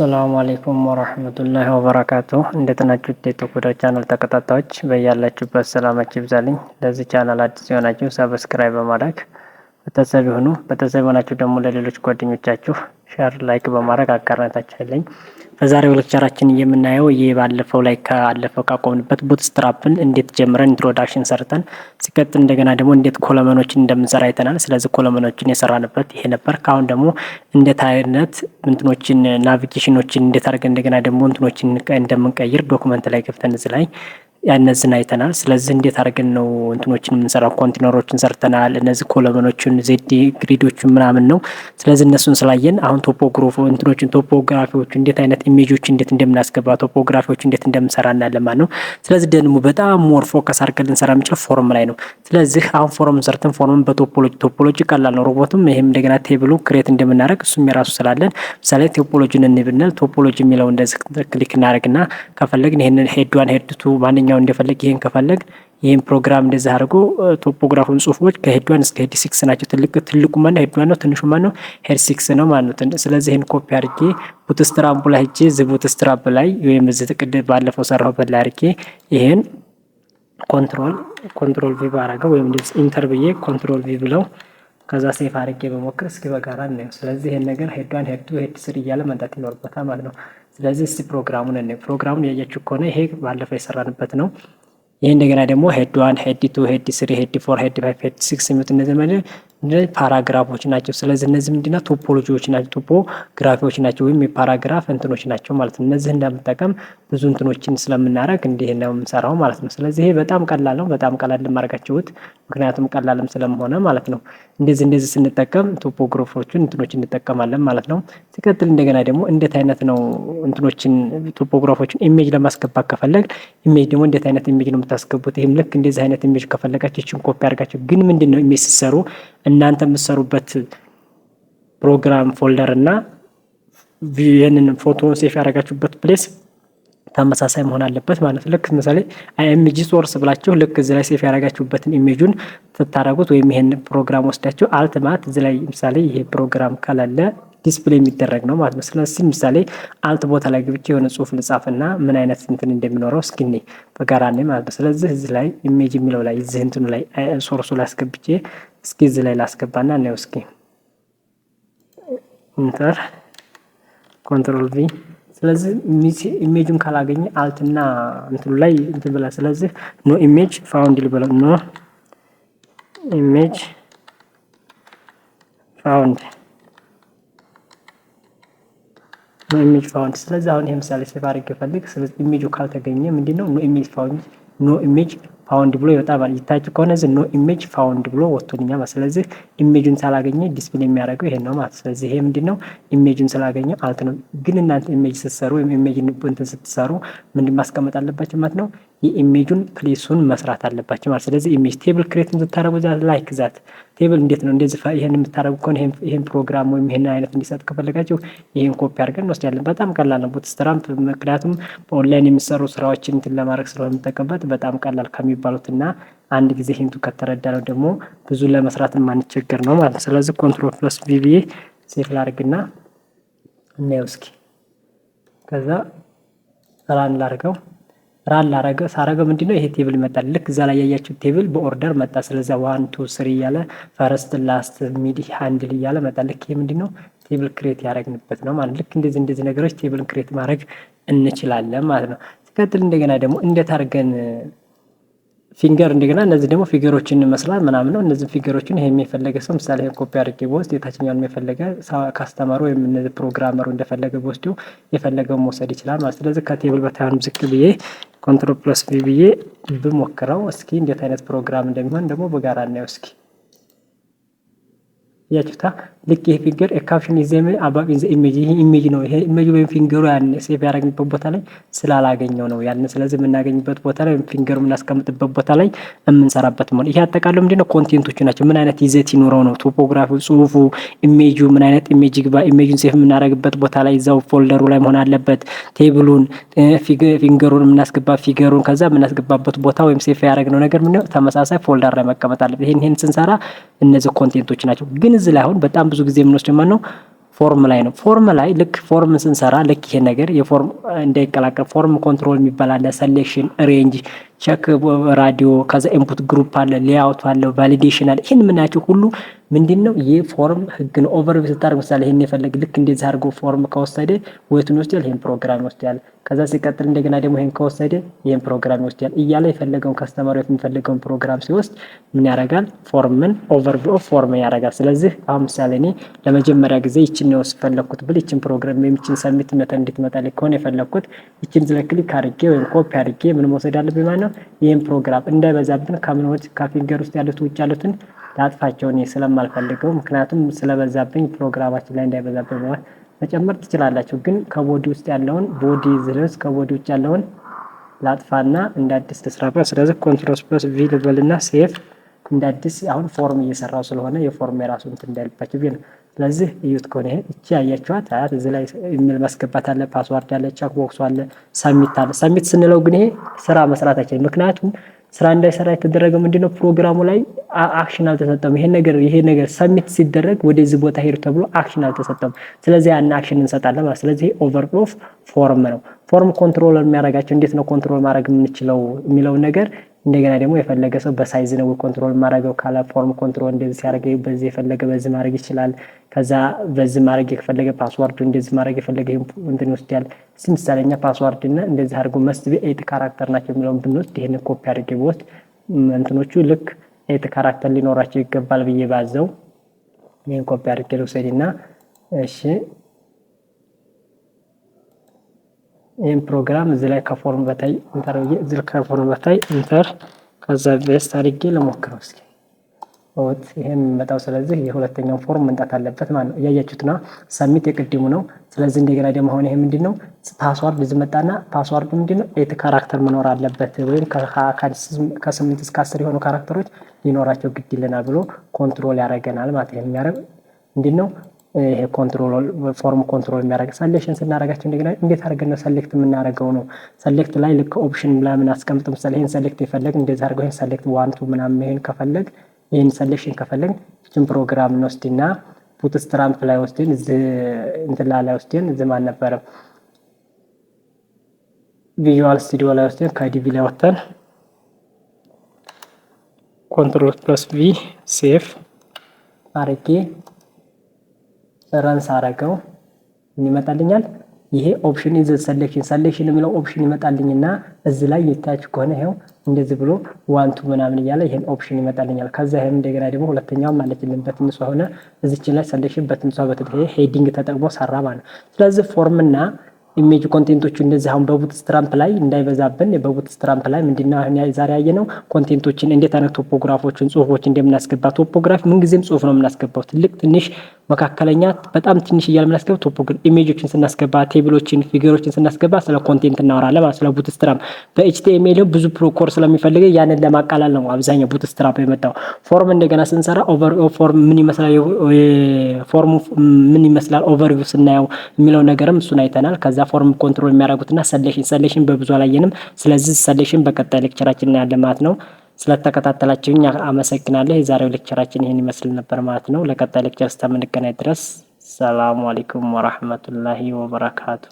ሰላም አለይኩም ወራህመቱላሂ ወበረካቱሁ። እንዴት ናችሁ? የቶኮዳ ቻናል ተከታታዮች በያላችሁበት ሰላማችሁ ይብዛልኝ። ለዚህ ቻናል አዲስ የሆናችሁ ሰብስክራይብ በማድረግ ቤተሰብ ይሁኑ። ቤተሰብ የሆናችሁ ደግሞ ለሌሎች ጓደኞቻችሁ ሼር፣ ላይክ በማድረግ አጋርነታችሁልኝ። በዛሬው ሌክቸራችን የምናየው ባለፈው ላይ ካቆምንበት ቡትስትራፕን እንዴት ጀምረን ኢንትሮዳክሽን ሰርተን ሲቀጥል እንደገና ደግሞ እንዴት ኮለመኖችን እንደምንሰራ አይተናል። ስለዚህ ኮለመኖችን የሰራንበት ይሄ ነበር። ካሁን ደግሞ እንዴት አይነት እንትኖችን ናቪጌሽኖችን እንዴት አድርገን እንደገና ደግሞ እንትኖችን እንደምንቀይር ዶክመንት ላይ ገብተን እዚህ ላይ ያነዝን አይተናል። ስለዚህ እንዴት አድርገን ነው እንትኖችን የምንሰራው ኮንቴነሮችን ሰርተናል። እነዚህ ኮለመኖችን ዜድ ግሪዶችን ምናምን ነው። ስለዚህ እነሱን ስላየን አሁን ቶፖግራፊዎቹ እንዴት አይነት ኢሜጆች እንዴት እንደምናስገባ ቶፖግራፊዎች እንዴት እንደምንሰራ እናያለን ማለት ነው። ስለዚህ ደግሞ በጣም ሞር ፎከስ አድርገን ልንሰራ የምንችለው ፎርም ላይ ነው። ስለዚህ አሁን ፎርም ሰርተን ፎርምን ቶፖሎጂ ቀላል ነው። ሮቦትም ይሄም እንደገና ቴብሉ ክሬት እንደምናደርግ እሱም የራሱ ስላለን ምሳሌ ቶፖሎጂን እንብናል። ቶፖሎጂ የሚለው እንደዚህ ክሊክ እናደርግና ከፈለግን ይሄንን ሄድዋን ሄድቱ ማንኛው እንደፈለግ ይሄን ከፈለግ ይሄን ፕሮግራም እንደዛ አድርጎ ቶፖግራፉን ጽሁፎች ከሄድዋን እስከ ሄድ 6 ናቸው። ትልቁ ማን ነው? ሄድዋን ነው። ትንሹ ማን ነው? ሄድ 6 ነው ማለት ነው። ስለዚህ ይሄን ኮፒ አድርጌ ቡትስትራፕ ላይ ሄጄ ቡትስትራፕ ላይ ወይም እዚህ ጥቅድ ባለፈው ሰራሁበት ላይ አድርጌ ይሄን ኮንትሮል ቪ ባረገው ወይም እንደዚህ ኢንተር ብዬ ኮንትሮል ቪ ብለው ከዛ ሴፍ አድርጌ በሞክር እስኪ በጋራ እናየው። ስለዚህ ይሄን ነገር ሄድዋን ሄድ 2 ሄድ 3 እያለ መምጣት ይኖርበታል ማለት ነው። ስለዚህ እስቲ ፕሮግራሙን ያያችሁ ከሆነ ይሄ ባለፈው የሰራንበት ነው። ይሄ እንደገና ደግሞ ሄድ 1 ሄድ 2 ሄድ 3 ሄድ 4 ሄድ 5 ሄድ 6 የሚሉት እነዚህ ፓራግራፎች ናቸው። ስለዚህ እነዚህ ምንድነው? ቶፖሎጂዎች ናቸው፣ ቶፖግራፊዎች ናቸው ወይም የፓራግራፍ እንትኖች ናቸው ማለት ነው። እነዚህ እንደምጠቀም ብዙ እንትኖችን ስለምናደርግ እንዲህ ነው የምንሰራው ማለት ነው። ስለዚህ ይሄ በጣም ቀላል ነው። በጣም ቀላል ለማድረጋችሁት ምክንያቱም ቀላልም ስለሆነ ማለት ነው። እንደዚህ ስንጠቀም ቶፖግራፎችን እንትኖችን እንጠቀማለን ማለት ነው። ሲቀጥል እንደገና ደግሞ እንዴት አይነት ነው እንትኖችን ቶፖግራፎችን ኢሜጅ ለማስገባት ከፈለግ ኢሜጅ ደግሞ እንዴት አይነት ኢሜጅ ነው የምታስገቡት? ይሄም ልክ እንደዚህ አይነት ኢሜጅ ከፈለጋችሁ እቺን ኮፒ አድርጋችሁ ግን ምንድነው ኢሜጅ ሲሰሩ እናንተ የምትሰሩበት ፕሮግራም ፎልደር እና ይሄንን ፎቶ ሴፍ ያደረጋችሁበት ፕሌስ ተመሳሳይ መሆን አለበት ማለት ነው። ልክ ምሳሌ አይኤምጂ ሶርስ ብላችሁ ልክ እዚህ ላይ ሴፍ ያደረጋችሁበትን ኢሜጁን ትታረጉት ወይም ይሄን ፕሮግራም ወስዳችሁ አልትማት እዚህ ላይ ምሳሌ ይሄ ፕሮግራም ካላለ ዲስፕሌይ የሚደረግ ነው ማለት ነው። ስለዚህ ምሳሌ አልት ቦታ ላይ ግብቼ የሆነ ጽሁፍ ልጻፍና ምን አይነት እንትን እንደሚኖረው እስኪ እኔ በጋራ ነኝ ማለት ነው። ስለዚህ እዚህ ላይ ኢሜጅ የሚለው ላይ እዚህ እንትኑ ላይ ሶርሱ ላይ አስገብቼ እስኪ እዚህ ላይ ላስገባና ነው እስኪ ኢንተር ኮንትሮል ቪ። ስለዚህ ኢሜጁን ካላገኘ አልትና እንትኑ ላይ እንትን ብላ ስለዚህ ኖ ኢሜጅ ፋውንድ ልበለው ኖ ኢሜጅ ፋውንድ ኢሜጅ ፋውንድ። ስለዚህ አሁን ይሄ ምሳሌ ሴቭ አድርጌ ፈልግ ስለዚህ ኢሜጁ ካልተገኘ ምንድነው ኖ ኢሜጅ ፋውንድ ብሎ ይወጣል። ይታችሁ ከሆነ እዚህ ኖ ኢሜጅ ፋውንድ ብሎ ወጥቶልኛል። ስለዚህ ኢሜጁን ሳላገኘ ዲስፕሌይ የሚያደርገው ይሄን ነው ማለት። ስለዚህ ይሄ ምንድነው ኢሜጁን ስላገኘው አልት ነው። ግን እናንተ ኢሜጅ ስትሰሩ ወይም ኢሜጅን እንትን ስትሰሩ ምንድን ማስቀመጥ አለባችሁ ማለት ነው? የኢሜጁን ፕሌሱን መስራት አለባችሁ ማለት። ስለዚህ ኢሜጅ ቴብል ክሬት እንድታረጉ ላይክ ዛት ቴብል እንዴት ነው እንደዚህ ይሄን የምታረጉ ከሆነ ይሄን ፕሮግራም ወይም ይሄን አይነት እንዲሰጥ ከፈለጋችሁ ይሄን ኮፒ አድርገን እንወስዳለን። በጣም ቀላል ነው ቡትስትራፕ፣ ምክንያቱም በኦንላይን የሚሰሩ ስራዎችን እንትን ለማድረግ ስለሆነ የምንጠቀምበት በጣም ቀላል ከሚባሉትና አንድ ጊዜ ሂንቱ ከተረዳነው ደግሞ ብዙ ለመስራት የማንቸገር ነው ማለት ነው። ስለዚህ ኮንትሮል ፕለስ ቪ ብዬ ሴፍ ላድርግና እናየው እስኪ። ከዛ ራን ሳረገው ምንድነው ይሄ ቴብል ይመጣል። ልክ እዛ ላይ ያያችሁ ቴብል በኦርደር መጣ። ስለዚህ 1 2 3 እያለ ፈርስት ላስት ሚድ ሃንድል እያለ መጣ። ልክ ይሄ ምንድነው ቴብል ክሬት ያደረግንበት ነው ማለት። ልክ እንደዚህ ነገሮች ቴብል ክሬት ማድረግ እንችላለን ማለት ነው። ሲቀጥል እንደገና ደግሞ እንዴት አድርገን ፊንገር እንደገና እነዚህ ደግሞ ፊገሮችን መስራት ምናምን ነው። እነዚህ ፊገሮችን ይሄ የሚፈለገ ሰው ምሳሌ ይሄን ኮፒ አድርጌ በውስጥ የታችኛውን የሚፈለገ ካስተመሩ ወይም እነዚህ ፕሮግራመሩ እንደፈለገ በውስጡ የፈለገውን መውሰድ ይችላል ማለት። ስለዚህ ከቴብል በታች ዝቅ ብዬ ኮንትሮል ፕለስ ቪ ብዬ ብሞክረው እስኪ እንዴት አይነት ፕሮግራም እንደሚሆን ደግሞ በጋራ እናየው እስኪ። ያችሁታ ልክ ይሄ ፊገር ካፕሽን ይዘም አባብ ኢን ዘ ኢሜጅ ይሄ ኢሜጅ ነው። ይሄ ኢሜጅ ወይም ፊንገሩ ያን ሴቭ ያደረግንበት ቦታ ላይ ስላላገኘው ነው ያን። ስለዚህ የምናገኝበት ቦታ ላይ ወይም ፊንገሩ የምናስቀምጥበት ቦታ ላይ የምንሰራበት ማለት። ይሄ አጠቃላይ ምንድነው ኮንቴንቶቹ ናቸው። ምን አይነት ይዘት ይኖረው ነው ቶፖግራፊው፣ ጽሁፉ፣ ኢሜጁ ምን አይነት ኢሜጅ ግባ። ኢሜጁን ሴቭ የምናደርግበት ቦታ ላይ እዛው ፎልደሩ ላይ መሆን አለበት። ቴብሉን ፊንገሩን የምናስገባ ፊገሩን ከዛ የምናስገባበት ቦታ ወይም ሴቭ ያደረግነው ነገር ምንድነው ተመሳሳይ ፎልደር ላይ መቀመጥ አለበት። ይሄን ስንሰራ እነዚህ ኮንቴንቶች ናቸው። ግን እዚህ ላይ አሁን በጣም ብዙ ጊዜ የምንወስደው ማለት ነው ፎርም ላይ ነው። ፎርም ላይ ልክ ፎርም ስንሰራ ልክ ይሄ ነገር የፎርም እንዳይቀላቀል ፎርም ኮንትሮል የሚባል አለ። ሰሌክሽን፣ ሬንጅ፣ ቼክ ራዲዮ፣ ከዛ ኢንፑት ግሩፕ አለ፣ ሌአውት አለ፣ ቫሊዴሽን አለ። ይህን የምናያቸው ሁሉ ምንድነው የፎርም ህግ ነው። ኦቨርቪው ስታደርግ ምሳሌ ይሄን የፈለግ ልክ እንደዚህ አድርጎ ፎርም ከወሰደ ወይቱን ይወስዳል፣ ይሄን ፕሮግራም ይወስዳል። ከዛ ሲቀጥል እንደገና ደግሞ ይሄን ከወሰደ ይሄን ፕሮግራም ይወስዳል እያለ የፈለገውን ከስተመሩ የሚፈልገውን ፕሮግራም ሲወስድ ምን ያደርጋል? ፎርምን ኦቨርቪው ኦፍ ፎርም ያደርጋል። ስለዚህ አሁን ምሳሌ እኔ ለመጀመሪያ ጊዜ ይችን ነው ፈለኩት ብል ይችን ፕሮግራም የሚችን ሰሚት መጠን እንድትመጣልኝ ከሆነ የፈለኩት ይችን ክሊክ አድርጌ ወይም ኮፒ አድርጌ ምን መውሰድ አለብኝ ማለት ነው። ይሄን ፕሮግራም እንዳይበዛብን ከምንወድ ከፊንገር ውስጥ ያሉት ውጭ ያሉትን ላጥፋቸው እኔ ስለማልፈልገው፣ ምክንያቱም ስለበዛብኝ ፕሮግራማችን ላይ እንዳይበዛብኝ ማለት መጨመር ትችላላችሁ። ግን ከቦዲ ውስጥ ያለውን ቦዲ ዝርዝ ከቦዲ ውጭ ያለውን ላጥፋና እንደ አዲስ ተስራባ። ስለዚህ ኮንትሮል ፕለስ ቪ ልበልና ሴቭ እንደ አዲስ አሁን ፎርም እየሰራው ስለሆነ የፎርም የራሱ እንትን እንዳልባችሁ ቢል። ስለዚህ እዩት ከሆነ እቺ ያያችኋት አያት እዚህ ላይ ኢሜል ማስገባት አለ፣ ፓስዋርድ አለ፣ ቼክ ቦክስ አለ፣ ሰሚት አለ። ሰሚት ስንለው ግን ይሄ ስራ መስራት አይችልም። ምክንያቱም ስራ እንዳይሰራ የተደረገው ምንድነው? ፕሮግራሙ ላይ አክሽን አልተሰጠም። ይሄ ነገር ሰሚት ሲደረግ ወደዚህ ቦታ ሄዱ ተብሎ አክሽን አልተሰጠም። ስለዚህ ያን አክሽን እንሰጣለን ማለት። ስለዚህ ኦቨርፍሎ ኦፍ ፎርም ነው። ፎርም ኮንትሮለር የሚያደርጋቸው እንዴት ነው ኮንትሮል ማድረግ የምንችለው የሚለውን ነገር እንደገና ደግሞ የፈለገ ሰው በሳይዝ ነው ኮንትሮል ማድረገው ካለ ፎርም ኮንትሮል እንደዚህ ሲያደርግ በዚህ የፈለገ በዚህ ማድረግ ይችላል። ከዛ በዚህ ማድረግ የፈለገ ፓስዋርዱ እንደዚህ ማድረግ የፈለገ እንትን ይወስዳል። ምሳሌኛ ፓስዋርድ እና እንደዚህ አድርጎ መስት ቢ 8 ካራክተር ናቸው የሚለውን ብንወስድ ይሄንን ኮፒ አድርጌ ብወስድ እንትኖቹ ልክ 8 ካራክተር ሊኖራቸው ይገባል ብዬ ባዘው ይሄን ኮፒ አድርጌ ልውሰድና እሺ ይሄን ፕሮግራም እዚህ ላይ ከፎርም በታይ ኢንተር እዚህ ከፎርም በታይ ኢንተር ከዛ ቤስት አድርጌ ለሞክረው እስኪ ወጥ ይሄን መጣው። ስለዚህ የሁለተኛው ፎርም መንጣት አለበት ማለት ነው። እያያችሁት ነው። ሰሚት የቅድሙ ነው። ስለዚህ እንደገና ደግሞ አሁን ይሄ ምንድነው? ፓስዋርድ እዚህ መጣና ፓስዋርድ ምንድነው? 8 ካራክተር መኖር አለበት ወይም ከ8 እስከ 10 የሆኑ ካራክተሮች ሊኖራቸው ግድ ይለናል ብሎ ኮንትሮል ያደርገናል ማለት ነው። የሚያደርግ ምንድነው? ይሄ ኮንትሮል ፎርም ኮንትሮል የሚያደርግ ሰሌክሽን ስናደርጋቸው እንደገና እንዴት አድርገን ነው ሰሌክት የምናደርገው ነው። ሰሌክት ላይ ልክ ኦፕሽን ምናምን አስቀምጥ። ምሳሌ ይሄን ሰሌክት ይፈልግ እንደዚህ አድርገው ይሄን ሰሌክት 1 2 ምናምን ይሄን ከፈለግ ይሄን ሰሌክሽን ከፈለግ እቺን ፕሮግራም እንወስድና ቡትስትራምፕ ላይ ወስደን እዚህ እንትን ላይ ወስደን እዚህ ማን ነበር ቪዥዋል ስቱዲዮ ላይ ወስደን ከዲቪ ላይ ወጥተን ኮንትሮል ፕለስ ቪ ሴቭ አርጌ ረንስ አረገው ይመጣልኛል። ይሄ ኦፕሽን ኢዝ ሰሌክሽን የሚለው ኦፕሽን ይመጣልኝና እዚህ ላይ የታች ከሆነ ይሄው እንደዚህ ብሎ 1 2 ምናምን እያለ ይሄን ኦፕሽን ይመጣልኛል። ከዛ ይሄም እንደገና ደግሞ ሁለተኛው ማለት በትንሽ ሆነ እዚች ላይ ሰሌክሽን በትንሽ ይሄ ሄዲንግ ተጠቅሞ ሰራ ማለት ነው። ስለዚህ ፎርምና ኢሜጅ ኮንቴንቶቹ እንደዚህ አሁን በቡትስትራምፕ ላይ እንዳይበዛብን በቡትስትራምፕ ላይ ምንድነው አሁን ዛሬ ያየነው ኮንቴንቶችን እንዴት አይነት ቶፖግራፎችን ጽሁፎችን እንደምናስገባ። ቶፖግራፊ ምን ጊዜም ጽሁፍ ነው የምናስገባው። ትልቅ ትንሽ መካከለኛ በጣም ትንሽ እያለ የምናስገባው ቶፖግራፊ ኢሜጆችን ስናስገባ ቴብሎችን ፊገሮችን ስናስገባ ስለ ኮንቴንት እናወራለን ማለት ስለ ቡትስትራምፕ። በኤችቲኤምኤል ብዙ ፕሮኮር ስለሚፈልግ ያንን ለማቃለል ነው አብዛኛው ቡትስትራምፕ የመጣው። ፎርም እንደገና ስንሰራ ኦቨርቪው ፎርም ምን ይመስላል ፎርሙ ምን ይመስላል ኦቨርቪው ስናየው የሚለው ነገርም እሱን አይተናል። ከዛ ፎርም ኮንትሮል የሚያደርጉትና ሰሌክሽን በብዙ አላየንም። ስለዚህ ሰሌክሽን በቀጣይ ሌክቸራችን ያለ ማለት ነው። ስለተከታተላችሁኝ አመሰግናለሁ። የዛሬው ሌክቸራችን ይሄን ይመስል ነበር ማለት ነው። ለቀጣይ ሌክቸር እስከምንገናኝ ድረስ ሰላም አለይኩም ወራህመቱላሂ ወበረካቱ።